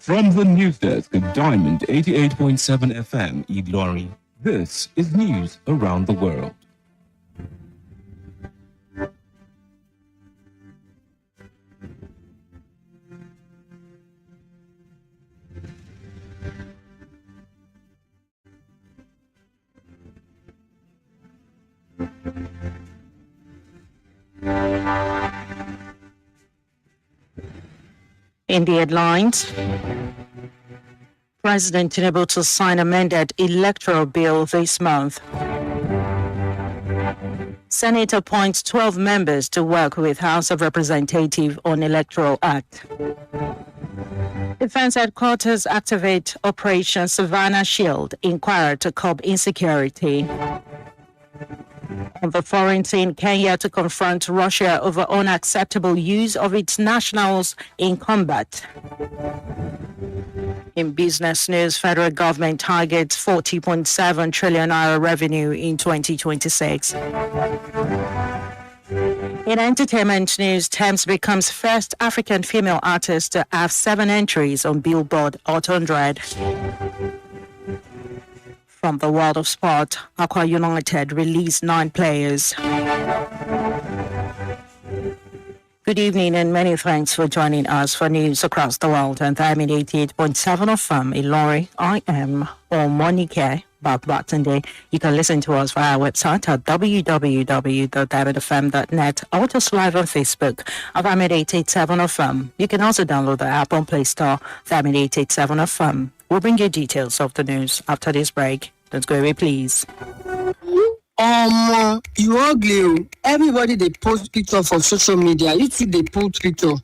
From the news desk at Diamond 88.7 FM, Ilorin, this is news around the world. In the headlines, President Tinubu to sign amended electoral bill this month. Senate appoints 12 members to work with House of Representatives on Electoral Act. Defense headquarters activate Operation Savannah Shield, inquire to curb insecurity. On the foreign scene, Kenya to confront Russia over unacceptable use of its nationals in combat. In business news, federal government targets 40.7 trillion naira revenue in 2026. In entertainment news, Thames becomes first African female artist to have 7 entries on Billboard Hot 100. From the world of sport, Aqua United released 9 players. Good evening and many thanks for joining us for news across the world. And I'm in 88.7 FM Ilorin. I am Omonike Babatunde. You can listen to us via our website at www.diamondfm.net. Also live on Facebook at Diamond 887 FM. You can also download the app on Play Store, Diamond 887 FM. We'll bring you details of the news after this break. Let's go away, please. You ugly. Everybody they post picture for social media. You too they post picture.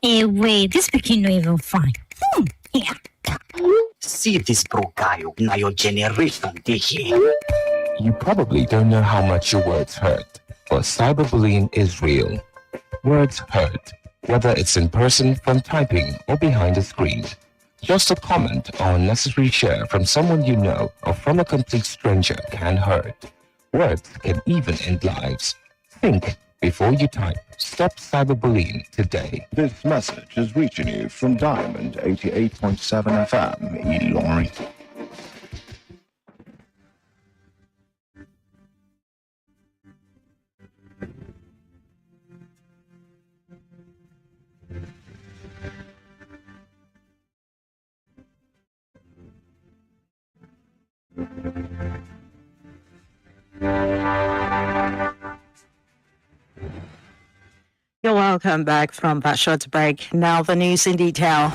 Hey, wait, this picking no even fine. Yeah. See this bro guy, now your generation they here. You probably don't know how much your words hurt, but cyberbullying is real. Words hurt, whether it's in person, from typing, or behind a screen. Just a comment or unnecessary share from someone you know or from a complete stranger can hurt. Words can even end lives. Think before you type. Stop cyberbullying today. This message is reaching you from Diamond 88.7 FM, Ilorin. You're welcome back from that short break. Now the news in detail.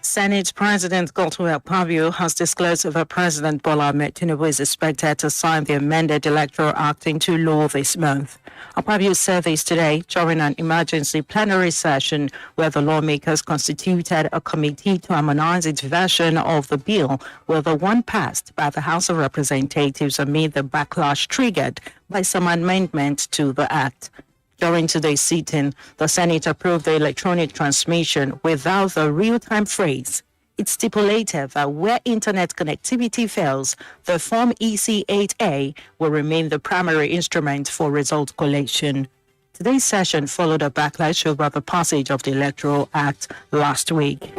Senate President Godswill Akpabio has disclosed that President Bola Ahmed Tinubu is expected to sign the amended Electoral Act into law this month. Akpabio said this today during an emergency plenary session where the lawmakers constituted a committee to harmonize its version of the bill with the one passed by the House of Representatives amid the backlash triggered by some amendments to the act. During today's sitting, the Senate approved the electronic transmission without the real-time phrase. It stipulated that where internet connectivity fails, the Form EC8A will remain the primary instrument for result collation. Today's session followed a backlash over the passage of the Electoral Act last week.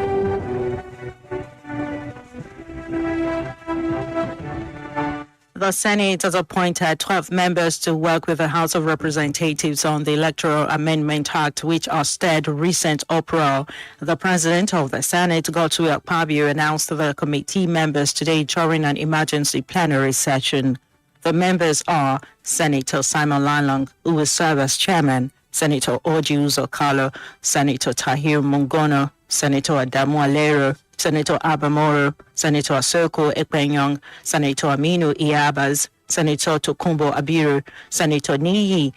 The Senate has appointed 12 members to work with the House of Representatives on the Electoral Amendment Act, which has stirred recent uproar. The President of the Senate, Godswill Akpabio, announced the committee members today during an emergency plenary session. The members are Senator Simon Lalong, who will serve as chairman, Senator Orji Uzor Kalu, Senator Tahir Mungono, Senator Adamu Alero, Senator Abamoro, Senator Asoko Ekpenyong, Senator Aminu Iabaz, Senator Tokumbo Abiru, Senator Niyi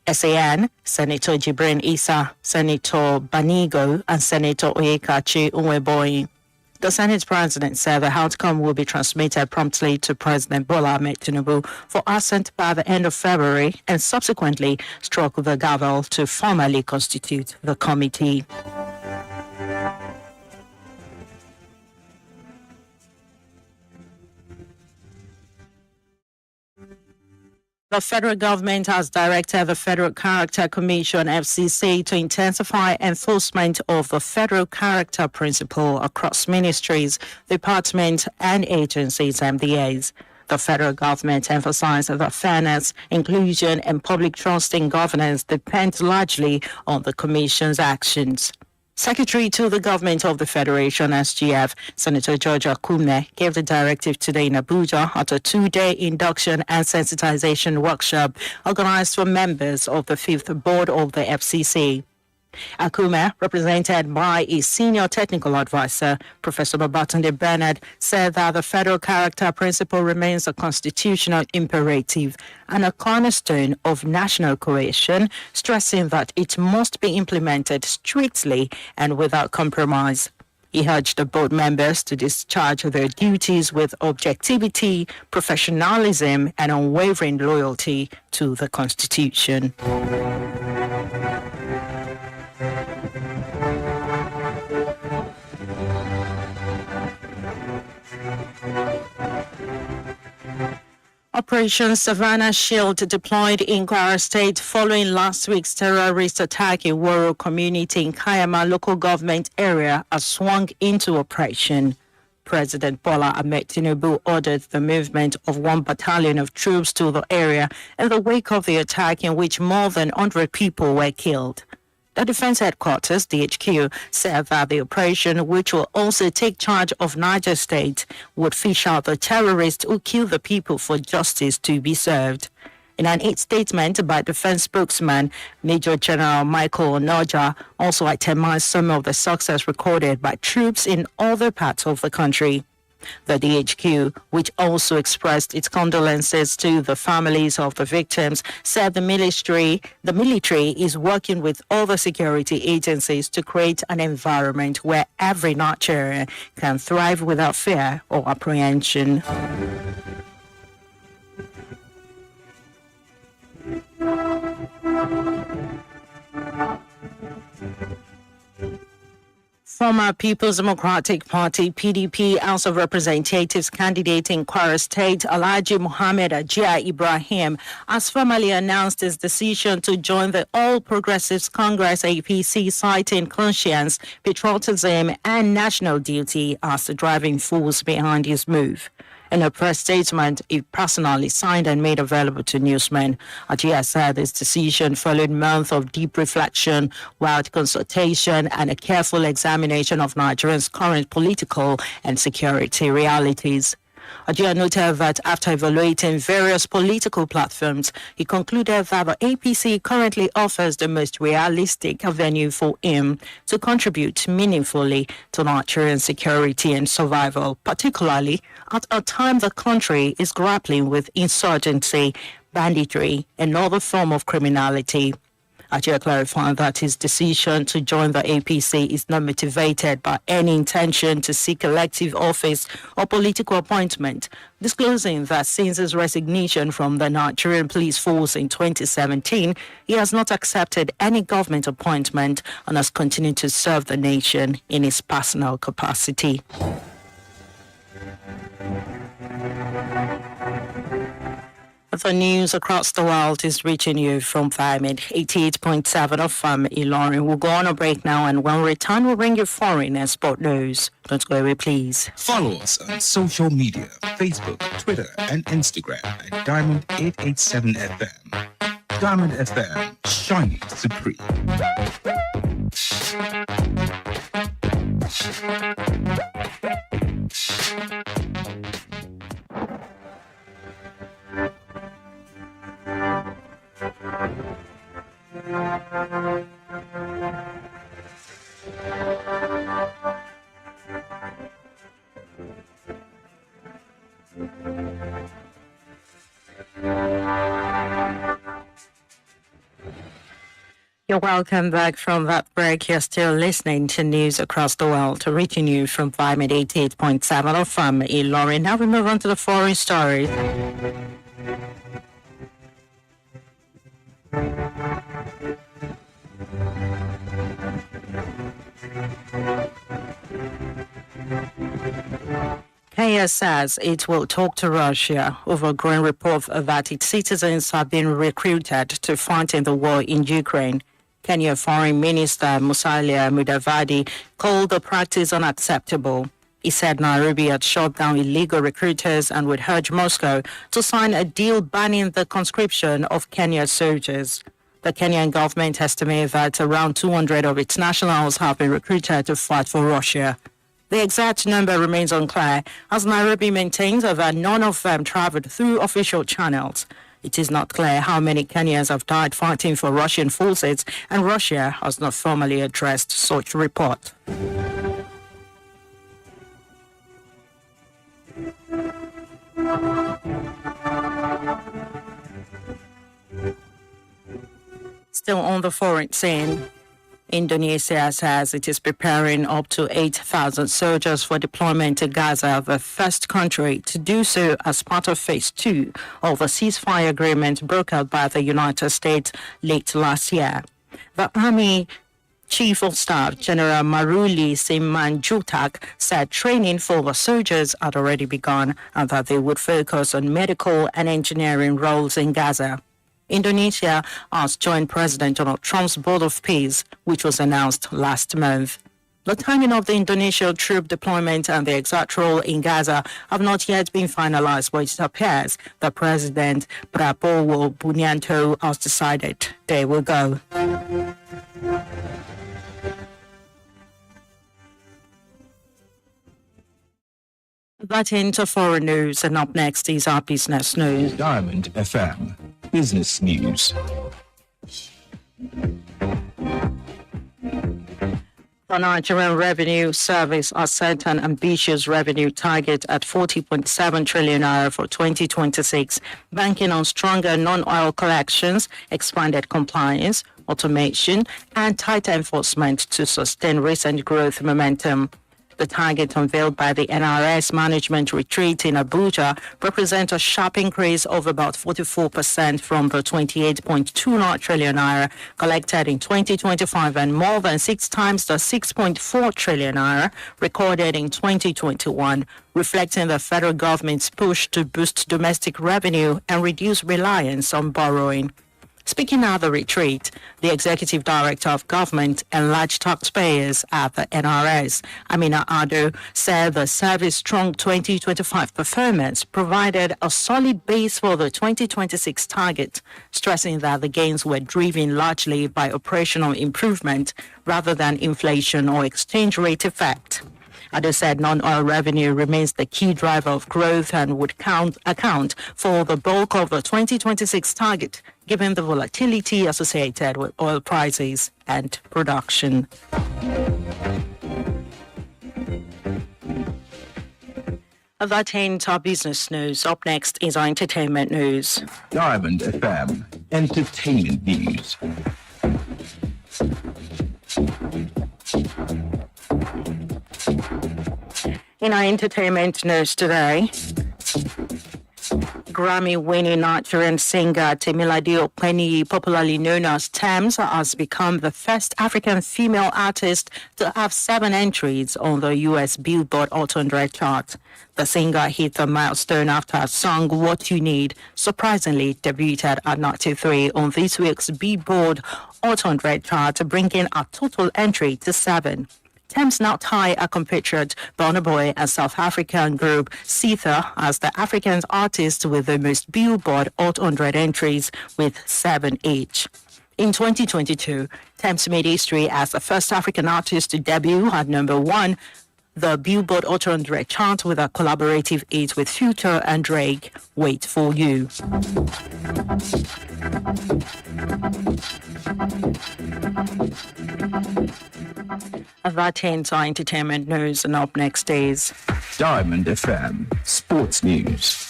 Eseyan, Senator Jibrin Isa, Senator Banigo, and Senator Oyekachi Unweboyi. The Senate President said the outcome will be transmitted promptly to President Bola Ahmed Tinubu for assent by the end of February and subsequently struck the gavel to formally constitute the committee. The federal government has directed the Federal Character Commission (FCC) to intensify enforcement of the federal character principle across ministries, departments, and agencies (MDAs). The federal government emphasized that fairness, inclusion, and public trust in governance depend largely on the Commission's actions. Secretary to the Government of the Federation, SGF, Senator George Akume, gave the directive today in Abuja at a two-day induction and sensitization workshop organized for members of the fifth board of the FCC. Akume, represented by a senior technical advisor, Professor Babatunde, said that the federal character principle remains a constitutional imperative and a cornerstone of national cohesion, stressing that it must be implemented strictly and without compromise. He urged the board members to discharge their duties with objectivity, professionalism, and unwavering loyalty to the Constitution. Operation Savannah Shield, deployed in Kwara State following last week's terrorist attack in Woro community in Kayama local government area, has swung into operation. President Bola Ahmed Tinubu ordered the movement of 1 battalion of troops to the area in the wake of the attack, in which more than 100 people were killed. The Defense Headquarters, DHQ, said that the operation, which will also take charge of Niger State, would fish out the terrorists who killed the people for justice to be served. In an statement by Defense spokesman Major General Michael Onoja, also itemized some of the success recorded by troops in other parts of the country. The DHQ, which also expressed its condolences to the families of the victims, said the military is working with other security agencies to create an environment where every Nigerian can thrive without fear or apprehension. Former People's Democratic Party (PDP) House of Representatives candidate in Kwara State, Alhaji Muhammad Ajia Ibrahim, has formally announced his decision to join the All Progressives Congress (APC), citing conscience, patriotism, and national duty as the driving force behind his move. In a press statement he personally signed and made available to newsmen, Ajia said his decision followed months of deep reflection, wide consultation, and a careful examination of Nigeria's current political and security realities. Ajia noted that after evaluating various political platforms, he concluded that the APC currently offers the most realistic venue for him to contribute meaningfully to Nigerian security and survival, particularly at a time the country is grappling with insurgency, banditry, and other forms of criminality. Ajia clarified that his decision to join the APC is not motivated by any intention to seek elective office or political appointment, disclosing that since his resignation from the Nigerian Police Force in 2017, he has not accepted any government appointment and has continued to serve the nation in his personal capacity. The news across the world is reaching you from Diamond 88.7 of Ilorin. We'll go on a break now, and when we return, we'll bring you foreign and sport news. Don't go away, please. Follow us on social media, Facebook, Twitter, and Instagram at Diamond 887 FM. Diamond FM, shining supreme. You're welcome back from that break. You're still listening to news across the world, reaching you from Diamond 88.7 of Ilorin. Now we move on to the foreign stories. Kenya says it will talk to Russia over growing reports that its citizens have been recruited to fight in the war in Ukraine. Kenya Foreign Minister Musalia Mudavadi called the practice unacceptable. He said Nairobi had shut down illegal recruiters and would urge Moscow to sign a deal banning the conscription of Kenya's soldiers. The Kenyan government estimates that around 200 of its nationals have been recruited to fight for Russia. The exact number remains unclear, as Nairobi maintains that none of them traveled through official channels. It is not clear how many Kenyans have died fighting for Russian forces, and Russia has not formally addressed such report. Still on the foreign scene, Indonesia says it is preparing up to 8,000 soldiers for deployment to Gaza, the first country to do so as part of Phase 2 of the ceasefire agreement brokered by the United States late last year. The Army Chief of Staff General Maruli Simanjutak said training for the soldiers had already begun and that they would focus on medical and engineering roles in Gaza. Indonesia has joined President Donald Trump's Board of Peace, which was announced last month. The timing of the Indonesian troop deployment and the exact role in Gaza have not yet been finalized, but it appears that President Prabowo Subianto has decided they will go. That into foreign news, and up next is our business news. Diamond FM Business News. The Nigerian Revenue Service has set an ambitious revenue target at 40.7 trillion naira for 2026, banking on stronger non-oil collections, expanded compliance, automation, and tighter enforcement to sustain recent growth momentum. The target unveiled by the NRS management retreat in Abuja represents a sharp increase of about 44% from the 28.29 trillion naira collected in 2025 and more than 6 times the 6.4 trillion naira recorded in 2021, reflecting the federal government's push to boost domestic revenue and reduce reliance on borrowing. Speaking at the retreat, the Executive Director of Government and Large Taxpayers at the NRS, Amina Ado, said the service's strong 2025 performance provided a solid base for the 2026 target, stressing that the gains were driven largely by operational improvement rather than inflation or exchange rate effect. Ado said non-oil revenue remains the key driver of growth and would account for the bulk of the 2026 target, given the volatility associated with oil prices and production. That ends our business news. Up next is our entertainment news. Diamond FM Entertainment News. In our entertainment news today, Grammy-winning Nigerian singer Temilade Openi, popularly known as Tems, has become the first African female artist to have 7 entries on the U.S. Billboard Hot 100 chart. The singer hit the milestone after her song What You Need surprisingly debuted at 93 on this week's Billboard Hot 100 chart, bringing a total entry to 7. Tems now tie a compatriot Burna Boy and South African group Seether as the African artist with the most Billboard Hot 100 entries with 7 each. In 2022, Tems made history as the first African artist to debut at number 1, the Billboard Hot 100 chart with a collaborative hit with Future and Drake, Wait For You. That ends our entertainment news, and up next is Diamond FM Sports News.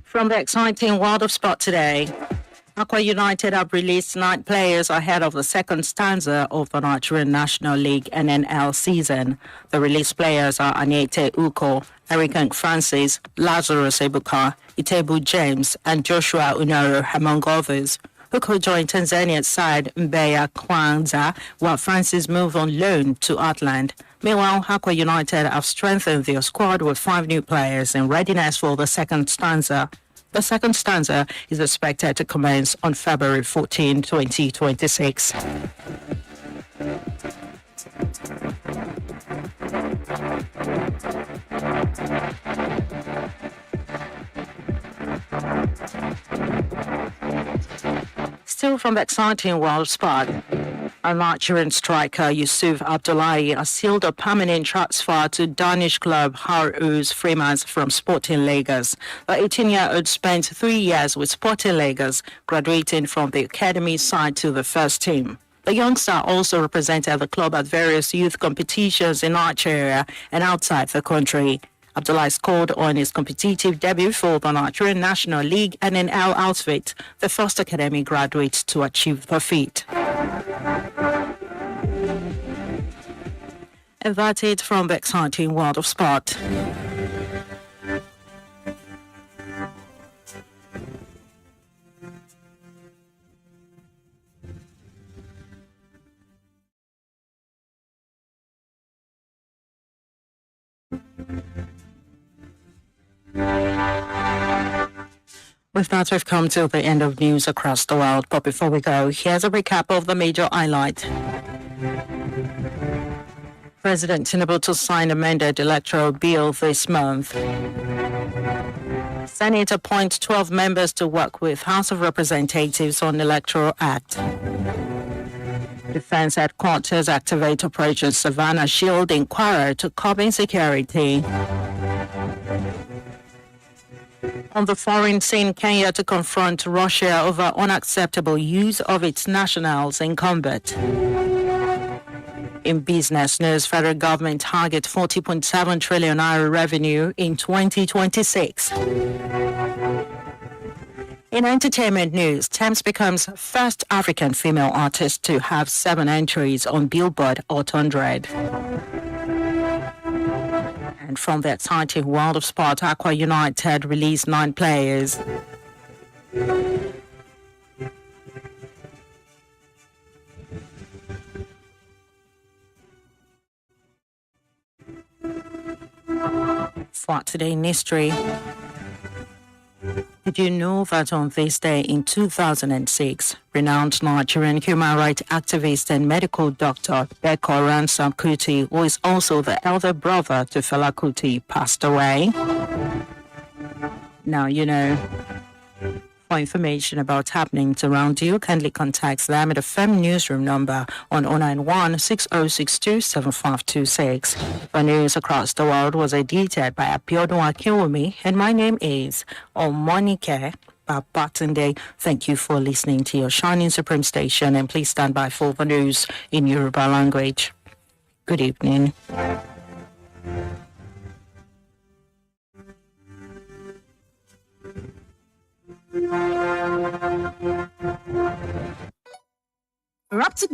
From the exciting world of sport today, Aqua United have released 9 players ahead of the second stanza of the Nigerian National League NNL season. The released players are Anyete Uko, Eric Francis, Lazarus Ebuka, Itebu James, and Joshua Unoro, among others. who could join Tanzania's side Mbeya Kwanza, while Francis moved on loan to Atland. Meanwhile, Aqua United have strengthened their squad with 5 new players in readiness for the second stanza. The second stanza is expected to commence on February 14, 2026. Still from the exciting world of sport, a Nigerian striker Yusuf Abdullahi has sealed a permanent transfer to Danish club Harus Fremans from Sporting Lagos. The 18-year-old spent 3 years with Sporting Lagos, graduating from the academy side to the first team. The youngster also represented the club at various youth competitions in Nigeria and outside the country. Abdullah scored on his competitive debut for the Nigerian National League and in Al Outfit, the first academy graduate to achieve the feat. And that's it from the exciting world of sport. With that, we've come to the end of news across the world. But before we go, here's a recap of the major highlights. President Tinubu to sign amended electoral bill this month. Senate appoints 12 members to work with House of Representatives on Electoral Act. Defense headquarters activate Operation Savannah Shield inquiry to curb insecurity. On the foreign scene, Kenya to confront Russia over unacceptable use of its nationals in combat. In business news, federal government target 40.7 trillion naira revenue in 2026. In entertainment news, Thames becomes first African female artist to have 7 entries on Billboard Hot 100. And from the exciting world of sport, Aqua United released 9 players. For today in history, did you know that on this day in 2006, renowned Nigerian human rights activist and medical doctor Beko Ransom Kuti, who is also the elder brother to Fela Kuti, passed away? Now you know. For information about happenings around you, kindly contact them at the FEM newsroom number on 091-6062-7526. For news across the world was edited by Abiodun Akinwumi, and my name is Omonike Babatunde. Thank you for listening to your Shining Supreme station, and please stand by for the news in Yoruba language. Good evening.